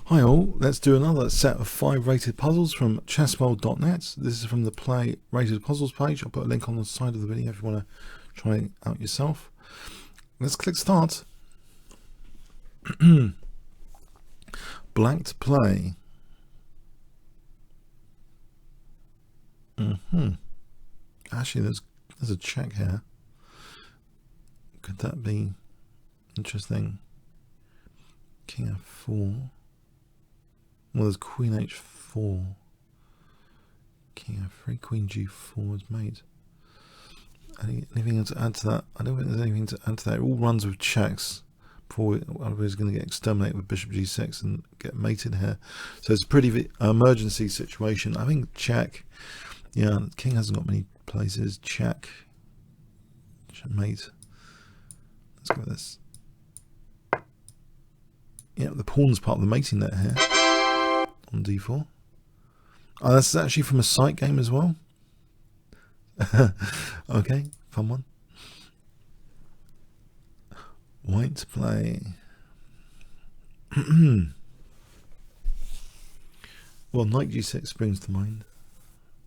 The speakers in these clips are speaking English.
Hi all, let's do another set of 5 rated puzzles from chessworld.net. This is from the Play Rated Puzzles page. I'll put a link on the side of the video if you want to try it out yourself. Let's click start. Blank to play. Actually, there's a check here. Could that be interesting? King f4. Well, there's Queen h4, King f3, Queen g4 is mate. Anything to add to that? I don't think there's anything to add to that. It all runs with checks before otherwise going to get exterminated with bishop g6 and get mated here. So it's a pretty emergency situation. I think check. Yeah, the king hasn't got many places. Check. Mate. Let's go with this. Yeah, the pawn's part of the mating net here. On d4. Oh, that's actually from a sight game as well. Okay, fun one. White to play. Well, knight g6 springs to mind.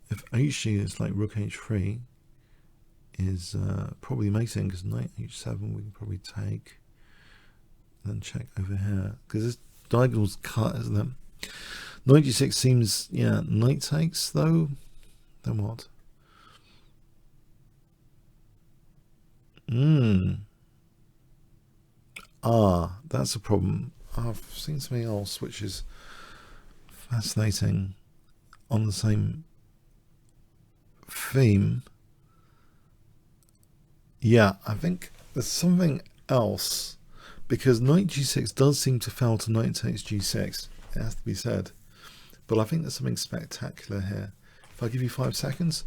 If hg is like rook h3 is probably mating, because knight h7 we can probably take. Then check over here because this diagonal's cut, isn't it? Knight g6 seems, yeah, knight takes though. Then what? That's a problem. I've seen something else which is fascinating on the same theme. Yeah, I think there's something else because knight g6 does seem to fail to knight takes g6. It has to be said. But I think there's something spectacular here. If I give you 5 seconds,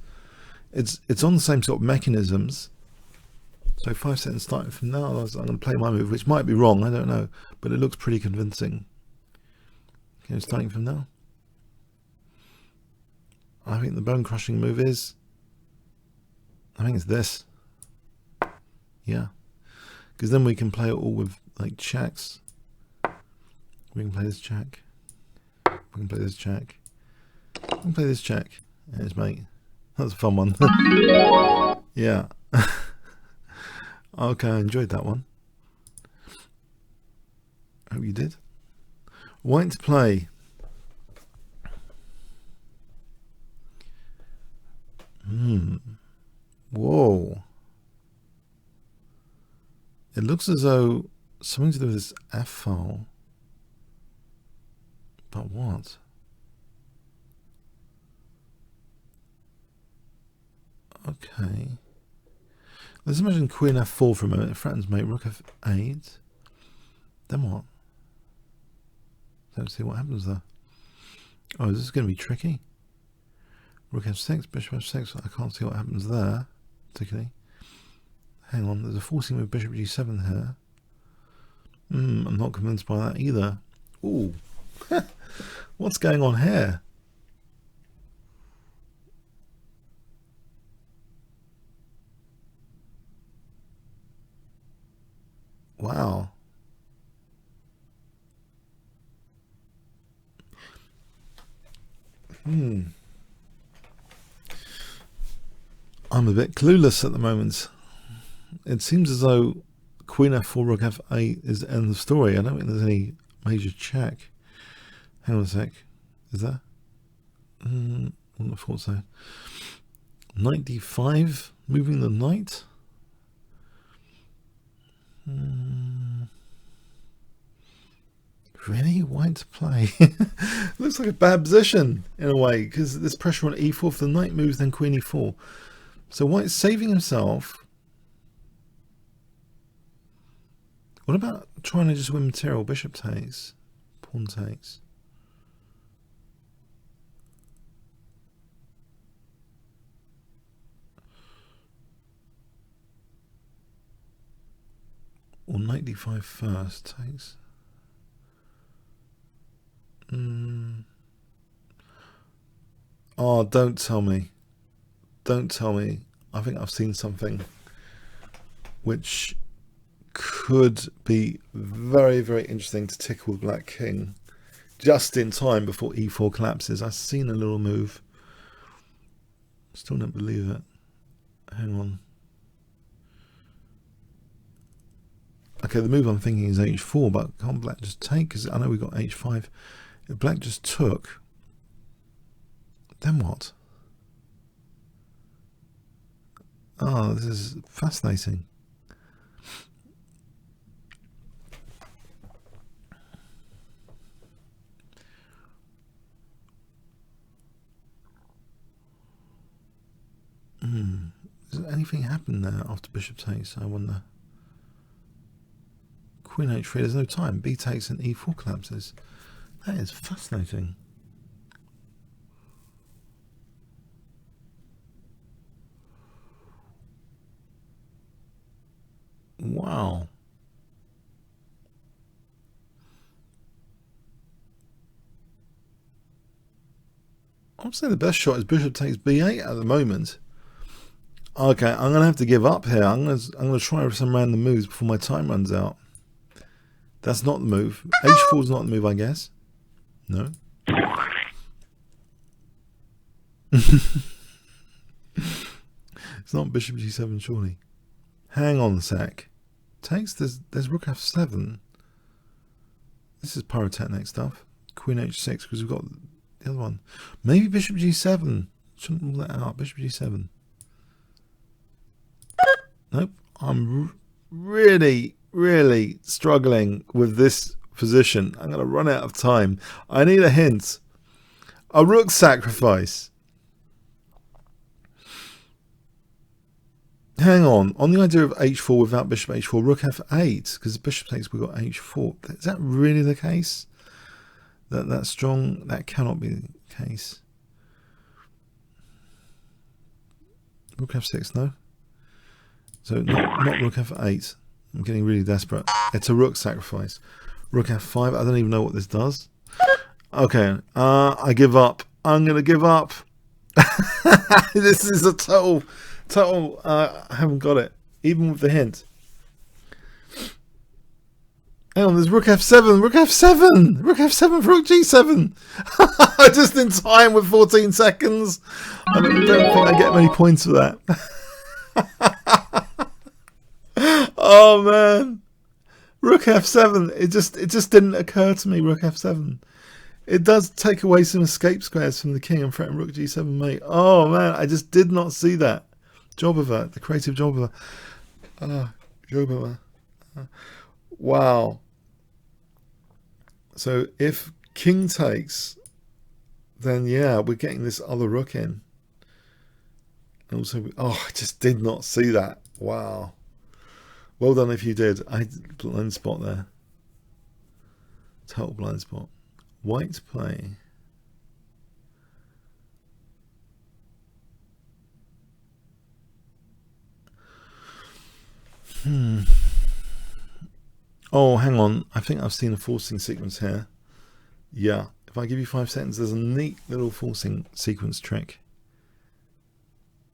it's on the same sort of mechanisms. So 5 seconds starting from now, I'm going to play my move, which might be wrong, I don't know, but it looks pretty convincing. Okay, starting from now. I think the bone crushing move is, I think it's this. Yeah, because then we can play it all with like checks. We can play this check. We can play this check. We can play this check. There's mate. That's a fun one. Yeah. Okay, I enjoyed that one. Hope you did. White to play. Whoa. It looks as though something to do with this F file. But what? Okay. Let's imagine Queen f4 for a moment. It threatens mate. Rook f8. Then what? Don't see what happens there. Oh, is this going to be tricky? Rook f6, bishop f6. I can't see what happens there, particularly. Hang on, there's a forcing with bishop g7 here. I'm not convinced by that either. Ooh. What's going on here? Wow. I'm a bit clueless at the moment. It seems as though Queen f4, Rook f8 is the end of the story. I don't think there's any major check. Hang on a sec. Is there? I wouldn't have thought so. Knight d5, moving the knight. Really? White to play? Looks like a bad position in a way because there's pressure on e4. If the knight moves, then queen e4. So White's saving himself. What about trying to just win material? Bishop takes, pawn takes. Or knight d5 first takes. Oh, don't tell me. Don't tell me. I think I've seen something which could be very, very interesting to tickle the Black King just in time before e4 collapses. I've seen a little move. Still don't believe it. Hang on. Okay, the move I'm thinking is h4, but can't black just take? Because I know we got h5. If black just took, then what? Oh, this is fascinating. Does anything happen there after bishop takes? I wonder. Queen h3, there's no time. B takes and e4 collapses. That is fascinating. Wow. I would say the best shot is bishop takes b8 at the moment. Okay, I'm gonna have to give up here. I'm gonna try some random moves before my time runs out. That's not the move. h4 is not the move, I guess. No. It's not bishop g7, surely. Hang on a sec. Takes, there's rook f7. This is pyrotechnic stuff. Queen h6, because we've got the other one. Maybe bishop g7. Shouldn't rule that out. Bishop g7. Nope. I'm really, really struggling with this position. I'm going to run out of time. I need a hint. A rook sacrifice. Hang on the idea of h4 without bishop h4, rook f8, because bishop takes, we've got h4. Is that really the case? That's strong? That cannot be the case. Rook f6, no? So not rook f8. I'm getting really desperate. It's a rook sacrifice. Rook f5, I don't even know what this does. Okay, I give up. I'm going to give up. This is a total, I haven't got it, even with the hint. Hang on, there's rook f7, rook f7, rook f7 for rook g7. Just in time with 14 seconds. I don't think I get many points for that. Oh man, rook f7. It just didn't occur to me. Rook f7. It does take away some escape squares from the king and threaten rook g7 mate. Oh man, I just did not see that. Jobber, the creative Jobber. Jobber. Wow. So if king takes, then yeah, we're getting this other rook in. And also, I just did not see that. Wow. Well done if you did. I had blind spot there. Total blind spot. White play. Oh, hang on. I think I've seen a forcing sequence here. Yeah. If I give you 5 seconds, there's a neat little forcing sequence trick.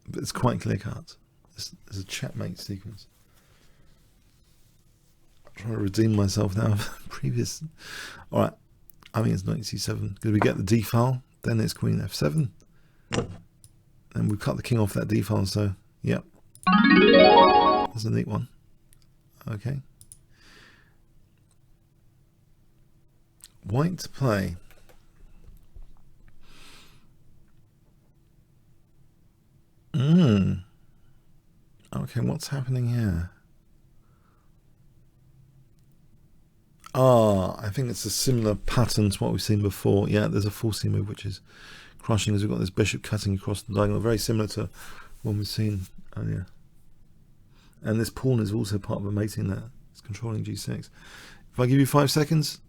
But it's quite clear cut. There's a checkmate sequence. I'm trying to redeem myself now. Previous. Alright. I think it's knight c7. Because we get the d file, then it's queen f7. And we cut the king off that d file, so yep. That's a neat one. Okay. White to play. Okay, what's happening here? I think it's a similar pattern to what we've seen before. Yeah, there's a forcing move which is crushing as we've got this bishop cutting across the diagonal, very similar to one we've seen earlier. And this pawn is also part of a mating there. It's controlling g6. If I give you 5 seconds,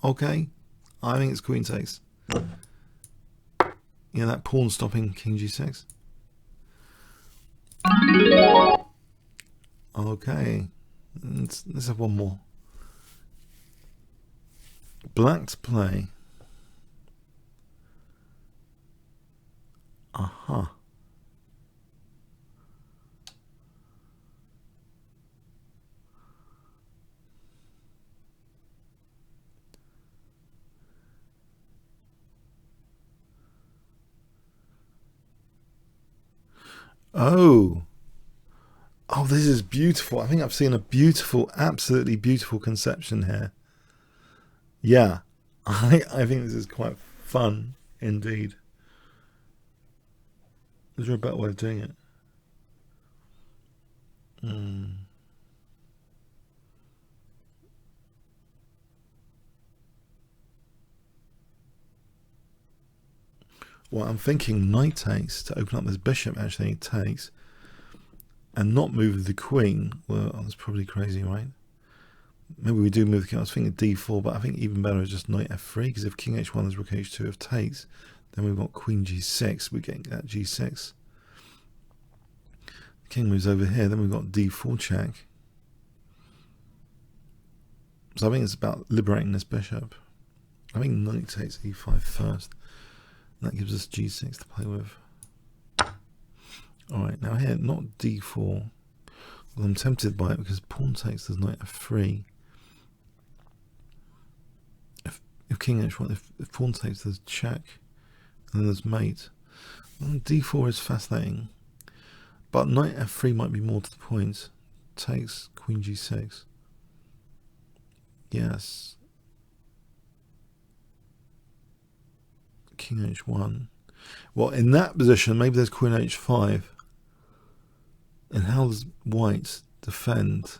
okay, I think it's queen takes. Yeah, that pawn stopping king g6. Okay, let's have one more. Black to play. Aha. Oh. Oh, this is beautiful. I think I've seen a beautiful, absolutely beautiful conception here. Yeah. I think this is quite fun indeed. Is there a better way of doing it? Well, I'm thinking knight takes to open up this bishop. Actually, it takes and not move the queen. Well, that's probably crazy, right? Maybe we do move the king. I was thinking d4, but I think even better is just knight f3, because if king h1 is rook h2 if takes, then we've got queen g6. We're getting that g6. The king moves over here, then we've got d4 check. So I think it's about liberating this bishop. I think knight takes e5 first. That gives us g6 to play with. Alright, now here, not d4. Well, I'm tempted by it because pawn takes does knight f3. If king h1, if pawn takes, there's check, and then there's mate. Well, d4 is fascinating, but knight f3 might be more to the point. Takes queen g6. Yes. King h1. Well, in that position, maybe there's queen h5. And how does white defend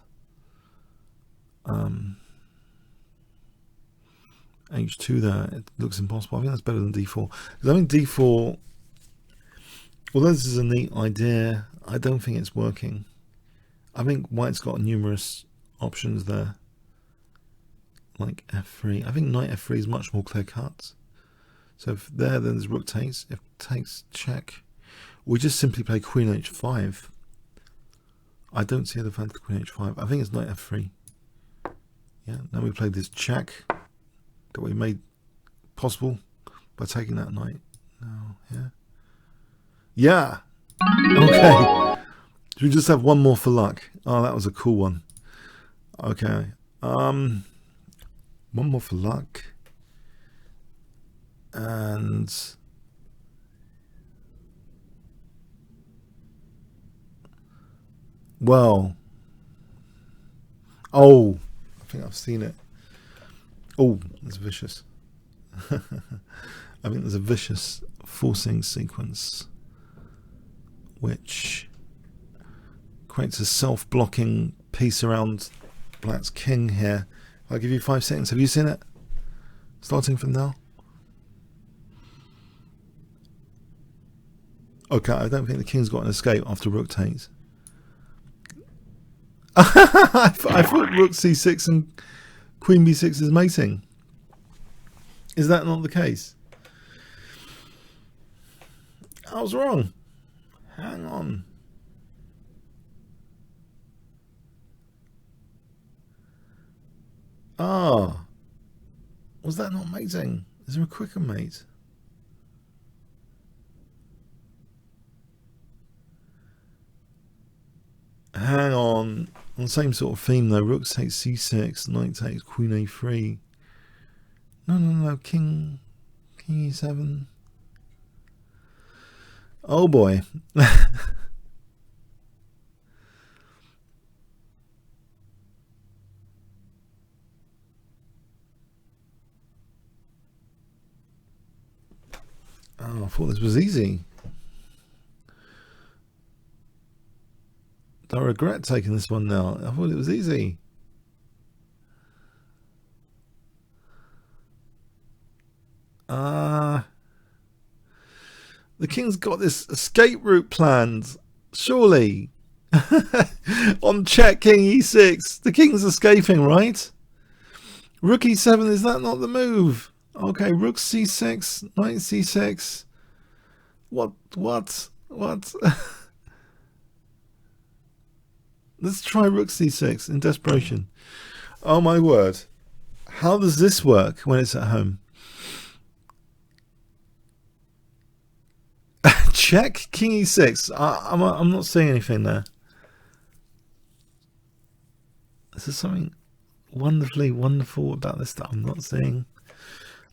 h2 there? It looks impossible. I think that's better than d4. Because I think d4, although this is a neat idea, I don't think it's working. I think white's got numerous options there. Like f3. I think knight f3 is much more clear cut. So if there, then there's rook takes. If takes, check. We just simply play queen h5. I don't see the advantage of queen h5. I think it's knight f3. Yeah, now we played this check that we made possible by taking that knight. Now, yeah. Yeah! Okay. Should we just have one more for luck? Oh, that was a cool one. Okay. One more for luck. And well, oh, I think I've seen it. Oh, it's vicious. I think there's a vicious forcing sequence which creates a self-blocking piece around black's king here. I'll give you 5 seconds. Have you seen it? Starting from now. Okay, I don't think the king's got an escape after rook takes. I thought rook c6 and queen b6 is mating. Is that not the case? I was wrong. Hang on. Ah. Was that not mating? Is there a quicker mate? Hang on the same sort of theme though. Rook takes c6, knight takes queen a3. No, king e7. Oh boy. Oh, I thought this was easy. I regret taking this one now. I thought it was easy. The king's got this escape route planned. Surely. On check, king e6. The king's escaping, right? Rook e7, is that not the move? Okay, rook c6, knight c6. What? Let's try rook c6 in desperation. Oh my word. How does this work when it's at home? Check, king e6. I'm not seeing anything there. Is there something wonderfully wonderful about this that I'm not seeing?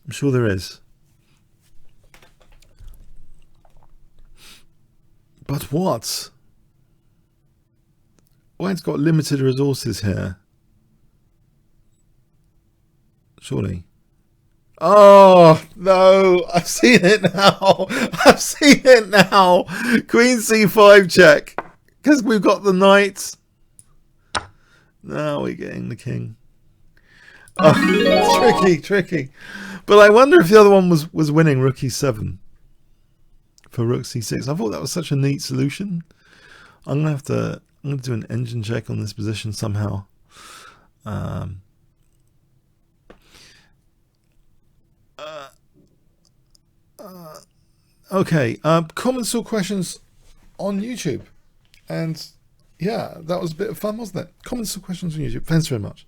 I'm sure there is. But what? White's got limited resources here. Surely. Oh, no. I've seen it now. I've seen it now. Queen c5 check. Because we've got the knight. Now we're getting the king. Oh, tricky. But I wonder if the other one was winning rook e7 for rook c6. I thought that was such a neat solution. I'm gonna do an engine check on this position somehow. Okay, comments or questions on YouTube, and yeah, that was a bit of fun, wasn't it? Comments or questions on YouTube. Thanks very much.